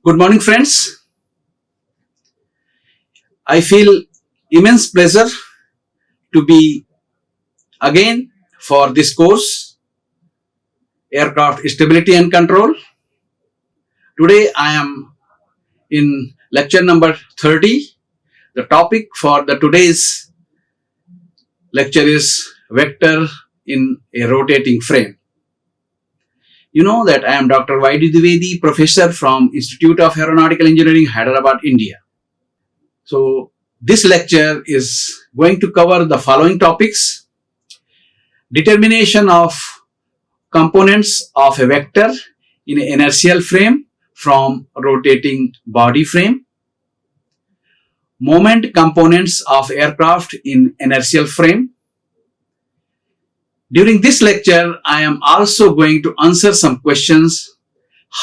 Good morning, friends. I feel immense pleasure to be again for this course, Aircraft Stability and Control. Today I am in lecture number 30. The topic for today's lecture is vector in a rotating frame. You know that I am Dr. Yagya Dutta Dwivedhi, professor from Institute of Aeronautical Engineering, Hyderabad, India. So this lecture is going to cover the following topics: determination of components of a vector in an inertial frame from rotating body frame, moment components of aircraft in inertial frame. During this lecture, I am also going to answer some questions: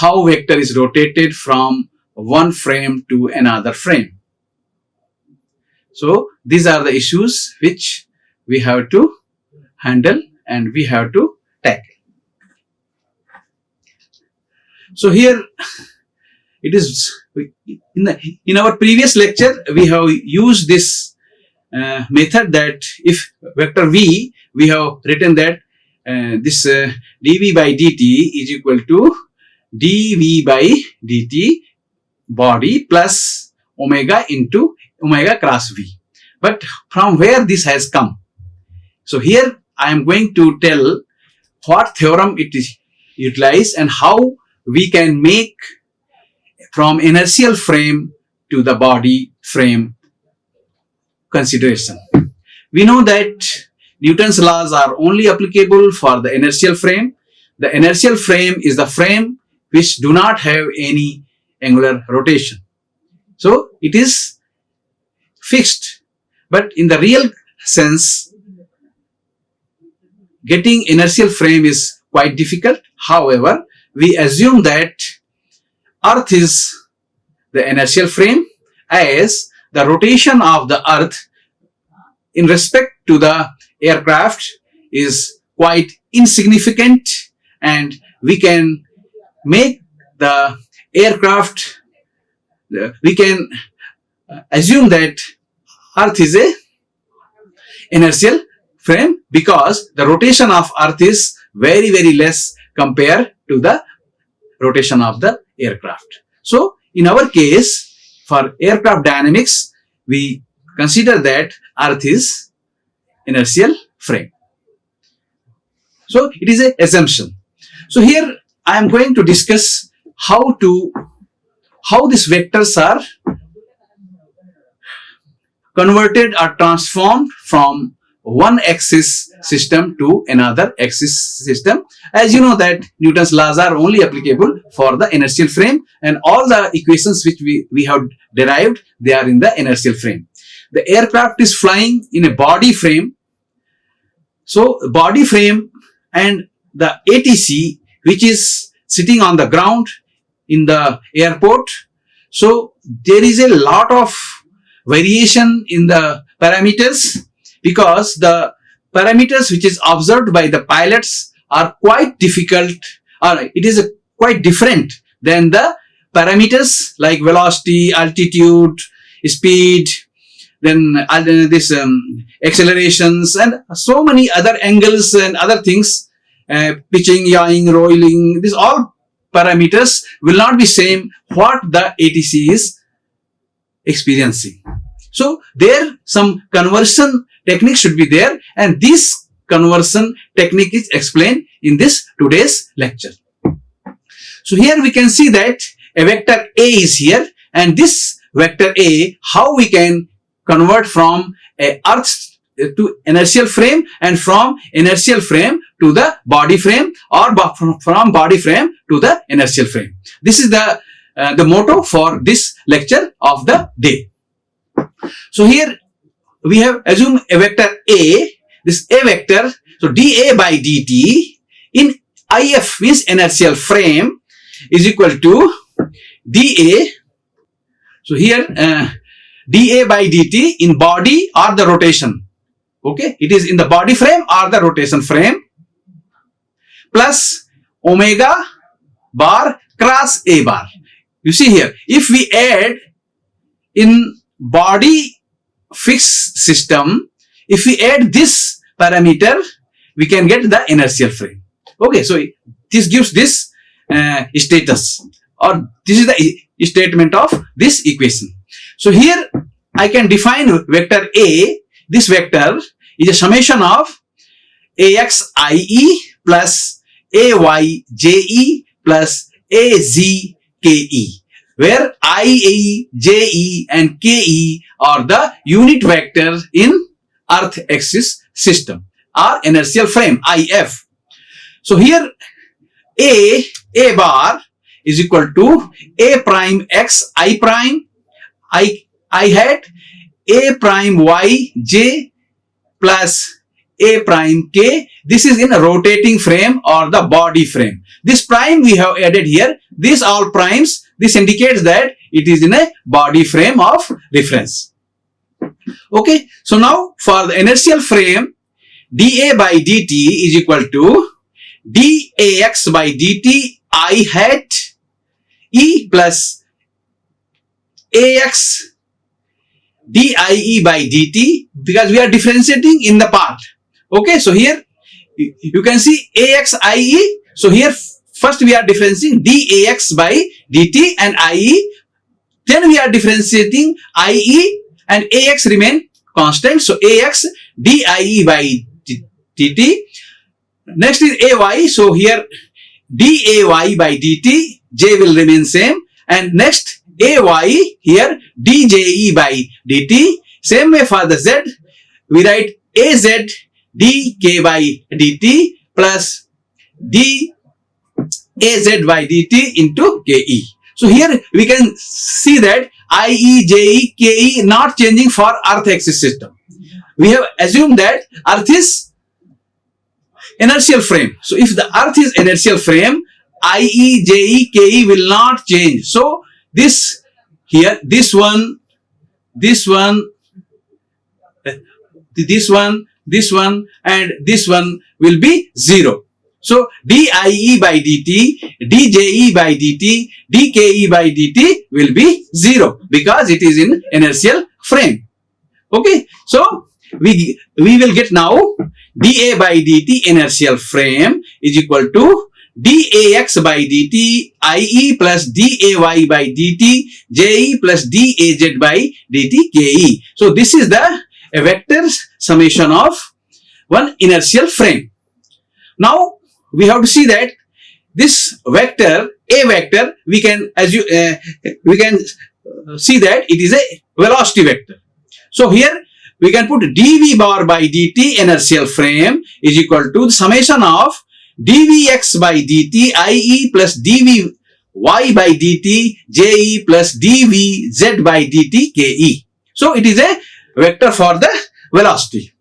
how vector is rotated from one frame to another frame. So these are the issues which we have to handle and we have to tackle. So here it is, in our previous lecture we have used this method that if vector v, we have written that this dv by dt is equal to dv by dt body plus omega into omega cross v. But from where this has come? So here I am going to tell what theorem it is utilized and how we can make from inertial frame to the body frame consideration. We know that Newton's laws are only applicable for the inertial frame. The inertial frame is the frame which do not have any angular rotation. So it is fixed. But in the real sense, getting inertial frame is quite difficult. However, we assume that Earth is the inertial frame, as the rotation of the Earth in respect to the aircraft is quite insignificant, and we can make the aircraft, we can assume that Earth is a inertial frame because the rotation of Earth is very, very less compared to the rotation of the aircraft. So in our case, for aircraft dynamics, we consider that Earth is inertial frame. So it is an assumption. So here I am going to discuss how these vectors are converted or transformed from one axis system to another axis system. As you know that Newton's laws are only applicable for the inertial frame, and all the equations which we have derived, they are in the inertial frame. The aircraft is flying in a body frame. So body frame and the ATC, which is sitting on the ground in the airport. So there is a lot of variation in the parameters, because the parameters which is observed by the pilots are quite difficult, or it is quite different than the parameters like velocity, altitude, speed, then this accelerations and so many other angles and other things, pitching, yawing, rolling. These all parameters will not be same what the ATC is experiencing. So there some conversion technique should be there, and this conversion technique is explained in this today's lecture. So here we can see that a vector A is here, and this vector A, how we can convert from a Earth to inertial frame and from inertial frame to the body frame, or from body frame to the inertial frame. This is the motto for this lecture of the day. So here we have assumed a vector A, this A vector, so dA by dt in IF means inertial frame is equal to dA. So here dA by dt in body or the rotation. Okay, it is in the body frame or the rotation frame, plus omega bar cross A bar. you see here, if we add in body fixed system, if we add this parameter, we can get the inertial frame. Okay, so this gives this status, or this is the statement of this equation. So here I can define vector A. This vector is a summation of AXIE plus AYJE plus AZKE, where IE, JE and KE are the unit vectors in Earth axis system, or inertial frame, IF. So here A bar is equal to A prime X I prime I hat A prime Y J plus A prime K. This is in a rotating frame or the body frame. This prime we have added here. These all primes. This indicates that it is in a body frame of reference. Okay. So now for the inertial frame, dA by dt is equal to dAx by dt I hat E plus AX dIE by dt, because we are differentiating in the part. Okay, so here you can see AXIE. So here first we are differentiating dAx by dt and IE. Then we are differentiating IE and AX remain constant. So AX dIE by dt. Next is AY. So here dAy by dt, J will remain same. And next AY, here dJe by dt. Same way for the Z, we write AZ dK by dt plus dAz by dt into KE. So here we can see that IE, JE, KE not changing for Earth axis system. We have assumed that Earth is inertial frame. So if the Earth is inertial frame, IE, JE, KE will not change. So this here, this one, and this one will be 0. So dIE by dt, dJe by dt, dKe by dt will be 0 because it is in inertial frame. Okay, so we will get now dA by dt inertial frame is equal to dAx by dt IE plus dAy by dt JE plus dAz by dt KE. So this is the a vector summation of one inertial frame. Now we have to see that this vector, a vector, we can see that it is a velocity vector. So here we can put dV bar by dt inertial frame is equal to the summation of dVx by dt IE plus dVy by dt JE plus dVz by dt KE. So it is a vector for the velocity.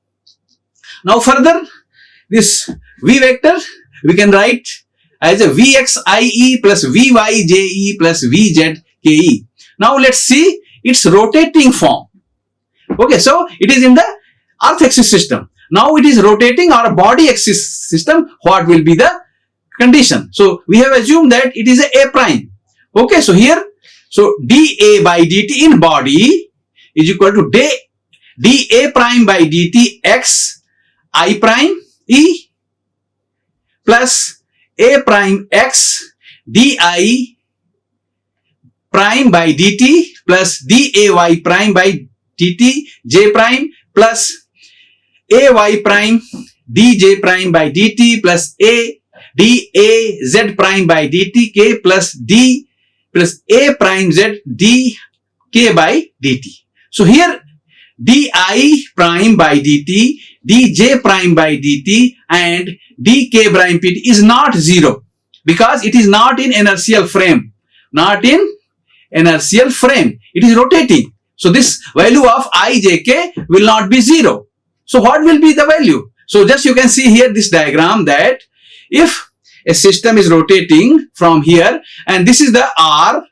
Now further, this V vector we can write as a Vxie plus Vyje plus Vzke. Now let's see its rotating form. Okay, so it is in the Earth axis system. Now it is rotating our body axis system. What will be the condition? So we have assumed that it is a prime. Okay, so here, so dA by dt in body is equal to dA prime by dt x I prime E plus A prime x dI prime by dt plus dAy prime by dt j prime plus AY prime dj prime by dt plus A dAz prime by dt k plus d plus A prime z dk by dt. So here di prime by dt, dj prime by dt and dk prime pt is not 0 because it is not in inertial frame. Not in inertial frame. It is rotating. So this value of ijk will not be 0. So what will be the value? So just you can see here this diagram that if a system is rotating from here and this is the R,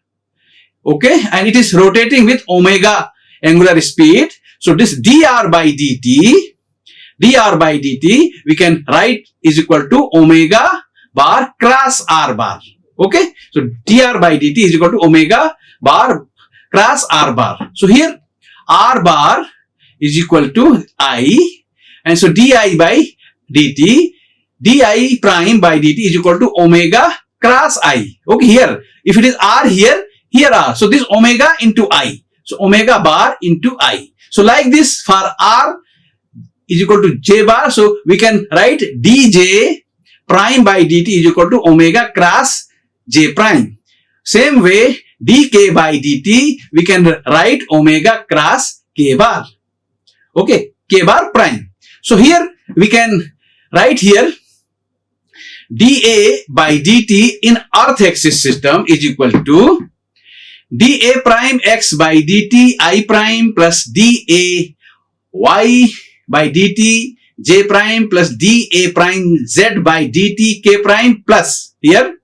okay, and it is rotating with omega angular speed. So this dr by dt we can write is equal to omega bar cross r bar. Okay, so dr by dt is equal to omega bar cross r bar. So here r bar is equal to I, and so di by dt, di prime by dt is equal to omega cross I. Okay, here if it is r, here r, so this omega into I, so omega bar into I. So like this, for r is equal to j bar, so we can write dj prime by dt is equal to omega cross j prime. Same way dk by dt we can write omega cross k bar. Okay, k bar prime. So here we can write here dA by dt in earth axis system is equal to dA prime x by dt I prime plus dA y by dt j prime plus dA prime z by dt k prime plus here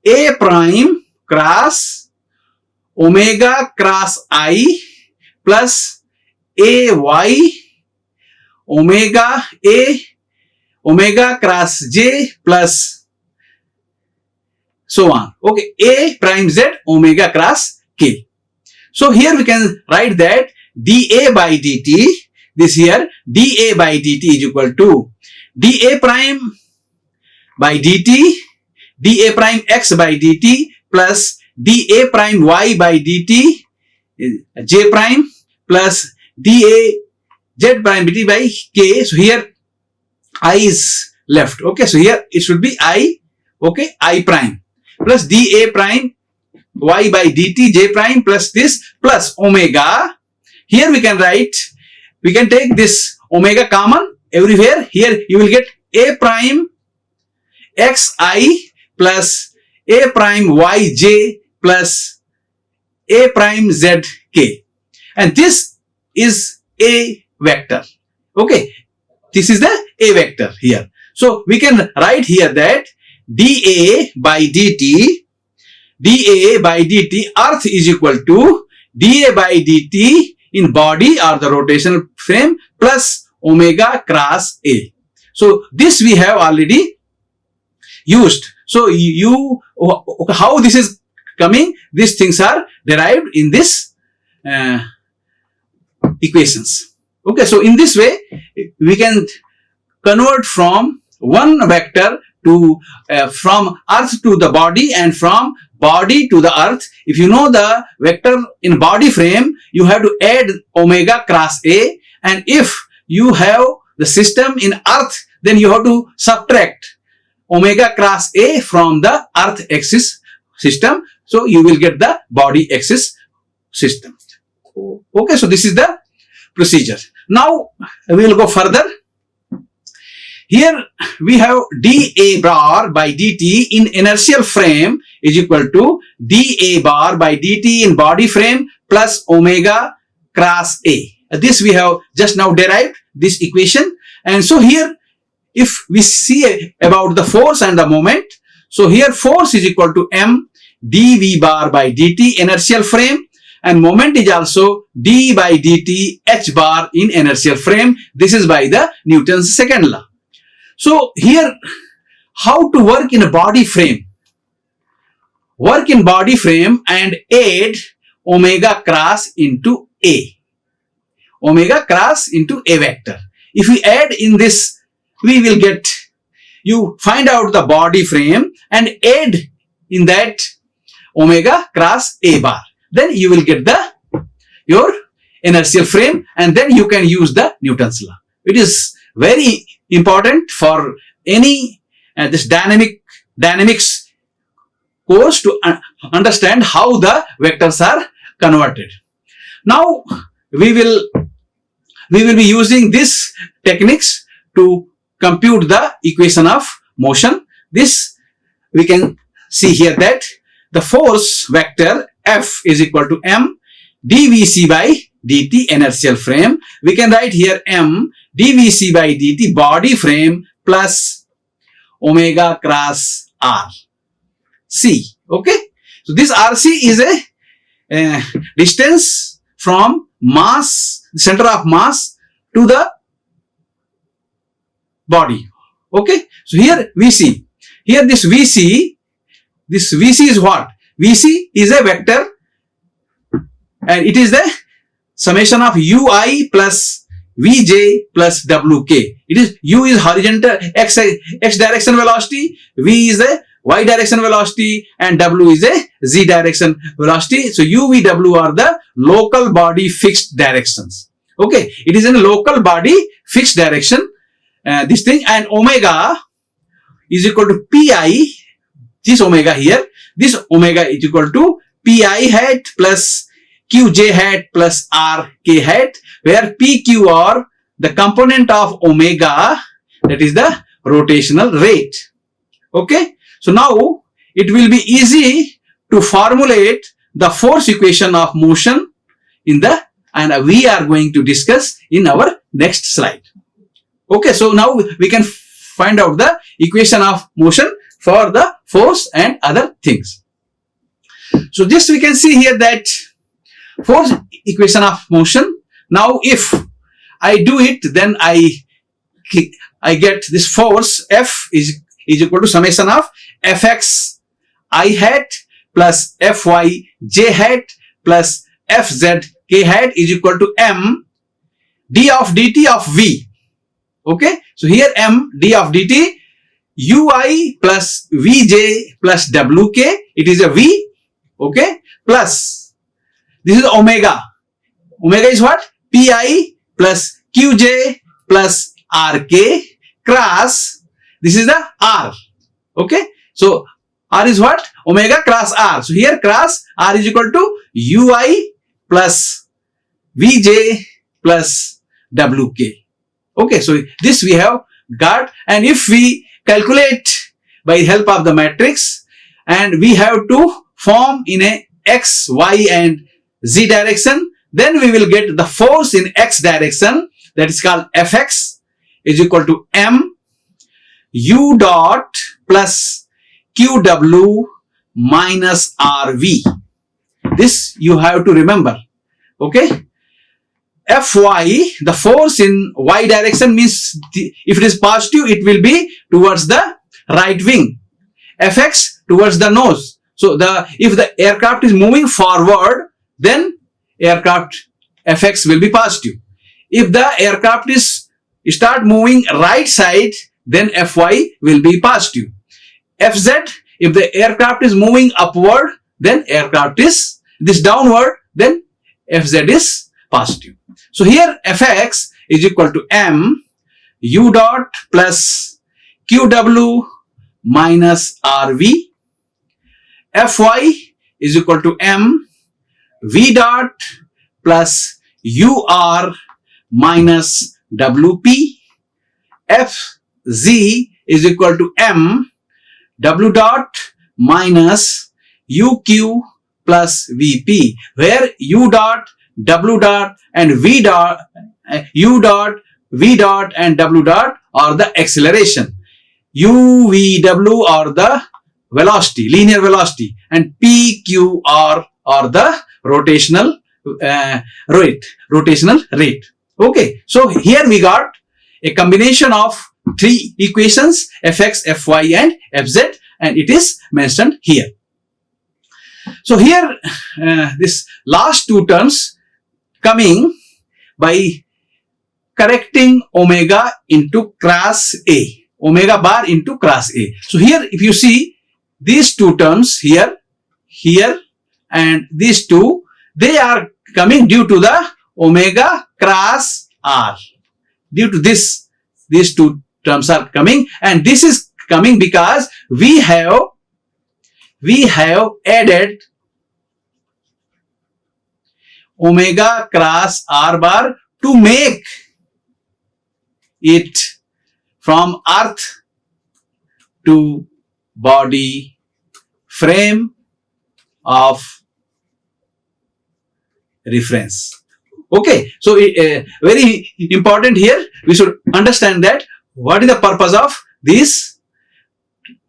a prime cross omega cross I plus ay omega cross j plus so on. Okay, a prime z omega cross k. So here we can write that dA by dt, this here dA by dt is equal to dA prime by dt, dA prime x by dt plus dA prime y by dt j prime plus dA z prime dt by k. So here I is left. Okay, so here it should be I. Okay, I prime plus dA prime y by dt j prime plus this plus omega. Here we can write, we can take this omega common everywhere. Here you will get a prime xi plus a prime yj plus a prime zk, and this is a vector. Okay, this is the a vector here. So we can write here that dA by dt earth is equal to dA by dt in body or the rotational frame plus omega cross a. So this we have already used. So how this is coming, these things are derived in this equations. Okay, so in this way we can convert from one vector to from earth to the body and from body to the earth. If you know the vector in body frame, you have to add omega cross a, and if you have the system in earth, then you have to subtract omega cross a from the earth axis system, so you will get the body axis system. Okay, so this is the procedure. Now we will go further. Here we have dA bar by dt in inertial frame is equal to dA bar by dt in body frame plus omega cross a. This we have just now derived this equation, and so here if we see about the force and the moment, so here force is equal to m dV bar by dt inertial frame, and moment is also d by dt h bar in inertial frame. This is by the Newton's second law. So here how to work in a body frame? Work in body frame and add omega cross into a. Omega cross into a vector. If we add in this, we will get, you find out the body frame and add in that omega cross a bar. Then you will get the your inertial frame, and then you can use the Newton's law. It is very important for any this dynamics course to understand how the vectors are converted. Now we will be using these techniques to compute the equation of motion. This we can see here that the force vector F is equal to m dvc by dt inertial frame. We can write here m dvc by dt body frame plus omega cross r c. Okay, so this rc is a distance from mass, center of mass to the body. Okay, so here we see, here this vc this VC is what? VC is a vector and it is the summation of UI plus Vj plus Wk. It is U is horizontal x direction velocity, V is the y direction velocity and W is a z direction velocity. So U, V, W are the local body fixed directions. Okay, it is in a local body fixed direction. This thing, and omega is equal to pi. This omega here, this omega is equal to pi hat plus qj hat plus rk hat, where pq are the component of omega, that is the rotational rate. Okay, so now it will be easy to formulate the force equation of motion in the, and we are going to discuss in our next slide. Okay, so now we can find out the equation of motion for the force and other things. So just we can see here that force equation of motion. Now if I do it, then I get this force F is equal to summation of Fx I hat plus Fy j hat plus Fz k hat is equal to m d of dt of V. Okay, so here m d of dt ui plus vj plus wk, it is a V. Okay, plus this is omega. Omega is what? Pi plus qj plus rk cross, this is the r. Okay, so r is what? Omega cross r. So here cross r is equal to ui plus vj plus wk. Okay, so this we have got, and if we calculate by help of the matrix, and we have to form in a x, y and z direction, then we will get the force in x direction, that is called Fx is equal to m u dot plus qw minus rv. This you have to remember. Okay, Fy, the force in y direction means if it is positive, it will be towards the right wing. Fx towards the nose. So if the aircraft is moving forward, then aircraft Fx will be positive. If the aircraft is start moving right side, then Fy will be positive. Fz, if the aircraft is moving upward, then aircraft is this downward, then Fz is positive. So here Fx is equal to m u dot plus qw minus rv. Fy is equal to m v dot plus ur minus wp. Fz is equal to m w dot minus uq plus vp, where u dot, w dot and v dot, u dot, v dot and w dot are the acceleration, u, v, w are the velocity, linear velocity, and p, q, r are the rotational rate. Okay, so here we got a combination of three equations, Fx, Fy and Fz, and it is mentioned here. So here this last two terms coming by correcting omega into cross A, omega bar into cross A. So here if you see these two terms here and these two, they are coming due to the omega cross R. Due to this, these two terms are coming, and this is coming because we have added omega cross R bar to make it from earth to body frame of reference. Okay, so very important here, we should understand that what is the purpose of these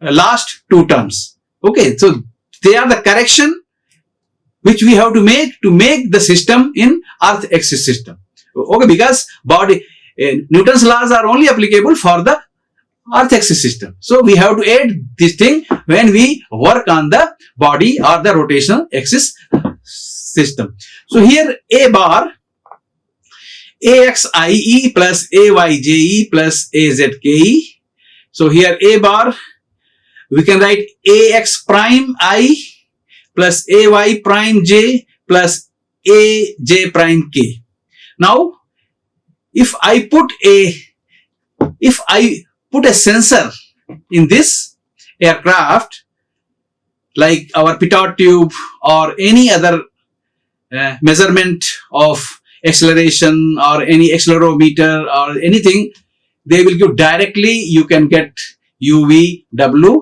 last two terms. Okay, so they are the correction which we have to make the system in earth axis system. Okay, because body Newton's laws are only applicable for the earth axis system. So we have to add this thing when we work on the body or the rotational axis system. So here A bar, AXIE plus AYJE plus AZKE. So here A bar, we can write AX prime I plus AY prime J plus AJ prime K. Now, if I put a sensor in this aircraft, like our pitot tube or any other measurement of acceleration or any accelerometer or anything, they will give directly, you can get UVW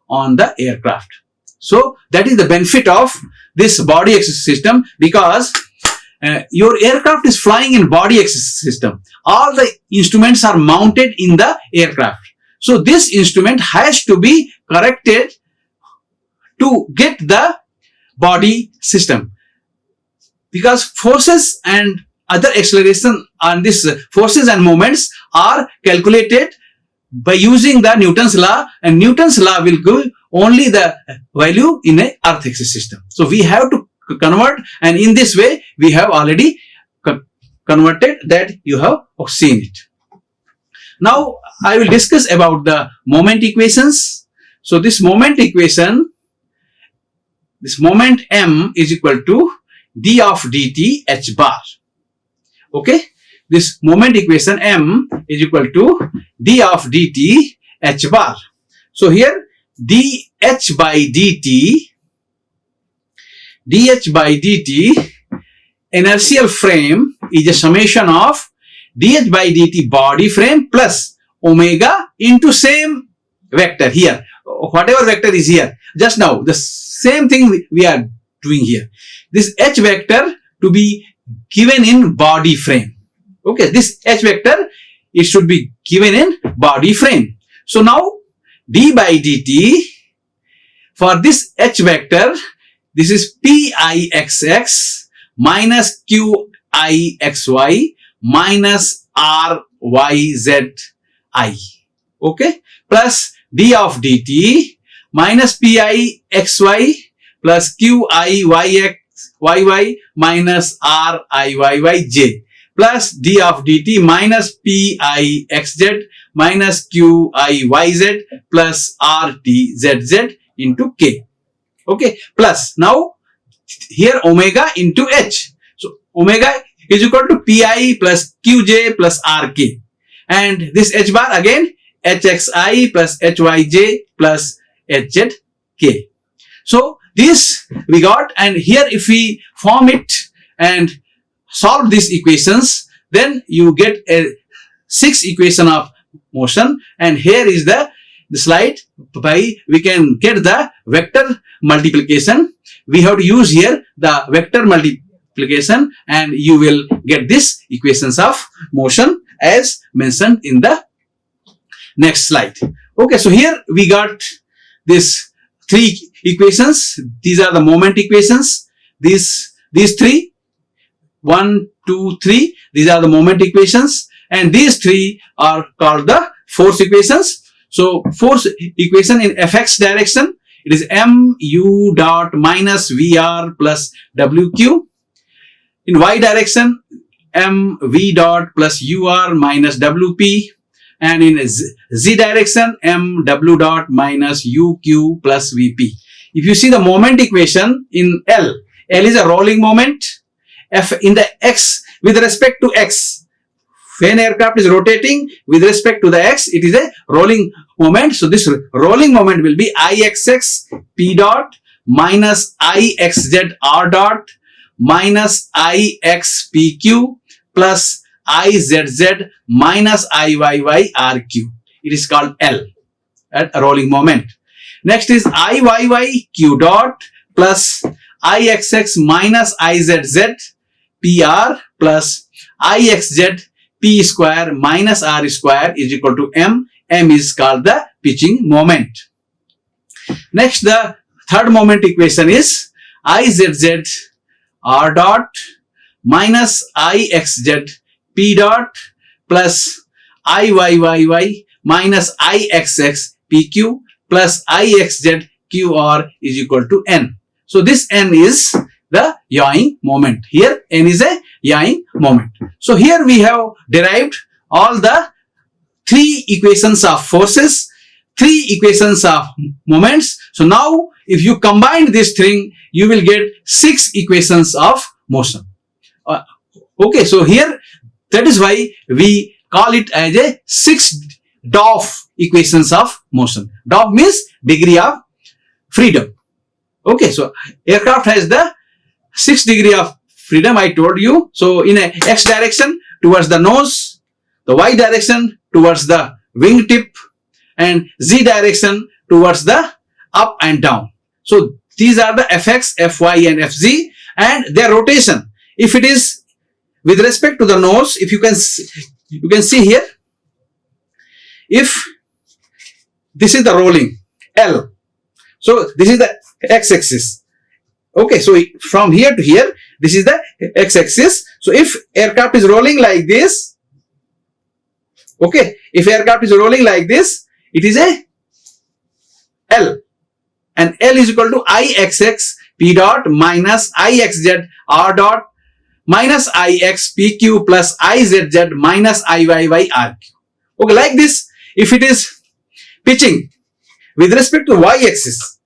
on the aircraft. So that is the benefit of this body axis system, because your aircraft is flying in body axis system. All the instruments are mounted in the aircraft. So this instrument has to be corrected to get the body system, because forces and other acceleration on this forces and moments are calculated by using the Newton's law, and Newton's law will give only the value in a earth axis system. So we have to convert, and in this way we have already converted, that you have seen it. Now I will discuss about the moment equations. So this moment equation, this moment M is equal to d of dt h bar. Okay, this moment equation M is equal to d of dt h bar. So here dh by dt, inertial frame is a summation of dh by dt body frame plus omega into same vector here. Whatever vector is here, just now the same thing we are doing here. This h vector to be given in body frame. Okay, this h vector, it should be given in body frame. So now d by dt for this h vector, this is pixx minus qixy minus ryzi. Okay, plus d of dt minus pixy plus qiyy minus riyj plus d of dt minus pixz minus qiyz plus rtzz into k. Okay, plus now here omega into h. So omega is equal to pi plus qj plus rk, and this h bar again hxi plus hyj plus hzk. So this we got, and here if we form it and solve these equations, then you get a 6 equation of motion, and here is the slide by we can get the vector multiplication. We have to use here the vector multiplication, and you will get this equations of motion as mentioned in the next slide. Okay, so here we got this 3 equations. These are the moment equations. These 3, 1, 2, 3. These are the moment equations, and these 3 are called the force equations. So force equation in fx direction, it is mu dot minus vr plus wq. In y direction, mv dot plus ur minus wp. And in z direction, mw dot minus uq plus vp. If you see the moment equation in L is a rolling moment. F in the x, with respect to x, when aircraft is rotating with respect to the x, it is a rolling moment. So this rolling moment will be ixx p dot minus ixz r dot minus ixpq plus izz minus iyy rq. It is called L, at a rolling moment. Next is iyq dot plus ixx minus izz pr plus ixz p square minus r square is equal to m. M is called the pitching moment. Next, the third moment equation is izz r dot minus ixz p dot plus iyy minus Ixx PQ plus Ixz QR is equal to N. So this N is the yawing moment. Here N is a yawing moment. So here we have derived all the 3 equations of forces, 3 equations of moments. So now if you combine this thing, you will get 6 equations of motion. Okay, so here that is why we call it as a 6 DOF equations of motion. DOF means degree of freedom. Okay, so aircraft has the 6 degree of freedom I told you. So in a X direction towards the nose, the Y direction towards the wingtip, and Z direction towards the up and down. So these are the Fx, Fy and Fz and their rotation. If it is with respect to the nose, if you can see here, if this is the rolling L, so this is the x-axis. Okay, so from here to here, this is the x-axis. So if aircraft is rolling like this, okay, if aircraft is rolling like this, it is a L, and L is equal to Ixx P dot minus Ixz R dot minus Ix PQ plus Izz minus Iyy RQ. Okay, like this, if it is pitching with respect to y-axis,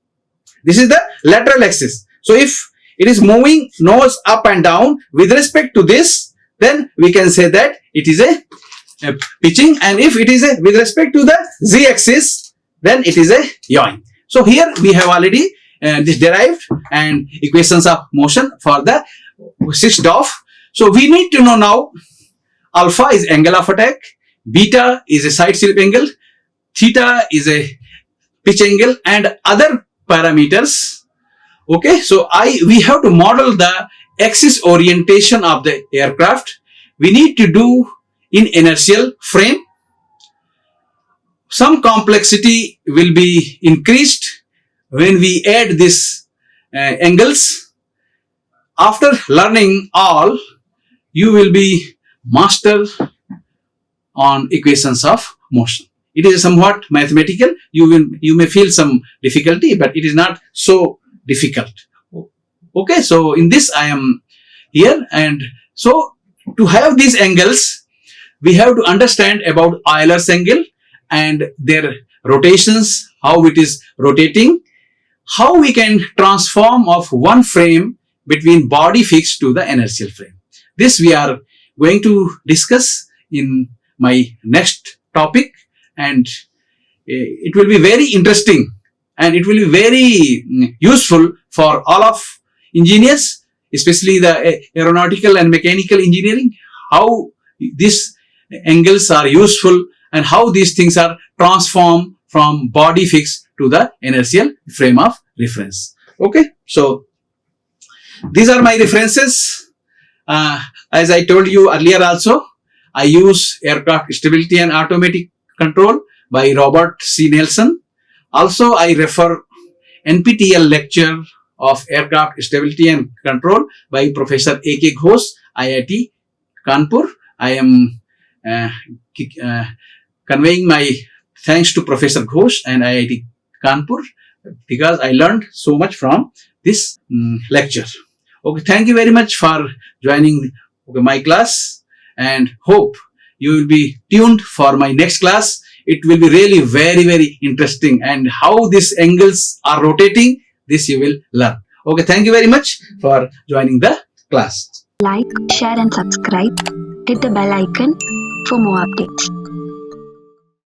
this is the lateral axis. So if it is moving nose up and down with respect to this, then we can say that it is a pitching, and if it is with respect to the z-axis, then it is a yawing. So here we have already this derived and equations of motion for the 6 DOF. So we need to know now, alpha is angle of attack, beta is a side slip angle, theta is a pitch angle, and other parameters. Okay, so we have to model the axis orientation of the aircraft. We need to do in inertial frame. Some complexity will be increased when we add these angles. After learning all, you will be master on equations of motion. It is somewhat mathematical. You may feel some difficulty, but it is not so difficult. Okay, so in this I am here, and so to have these angles, we have to understand about Euler's angle and their rotations, how it is rotating, how we can transform of one frame between body fixed to the inertial frame. This we are going to discuss in my next topic, and it will be very interesting and it will be very useful for all of engineers, especially the aeronautical and mechanical engineering, how these angles are useful and how these things are transformed from body fixed to the inertial frame of reference. Okay, so these are my references. As I told you earlier also, I use Aircraft Stability and Automatic Control by Robert C. Nelson. Also, I refer NPTEL lecture of Aircraft Stability and Control by Professor A.K. Ghosh, IIT Kanpur. I am conveying my thanks to Professor Ghosh and IIT Kanpur because I learned so much from this lecture. Okay, thank you very much for joining my class, and hope you will be tuned for my next class. It will be really very interesting, and how these angles are rotating, this you will learn. Okay, thank you very much for joining the class. Like, share and subscribe. Hit the bell icon for more updates.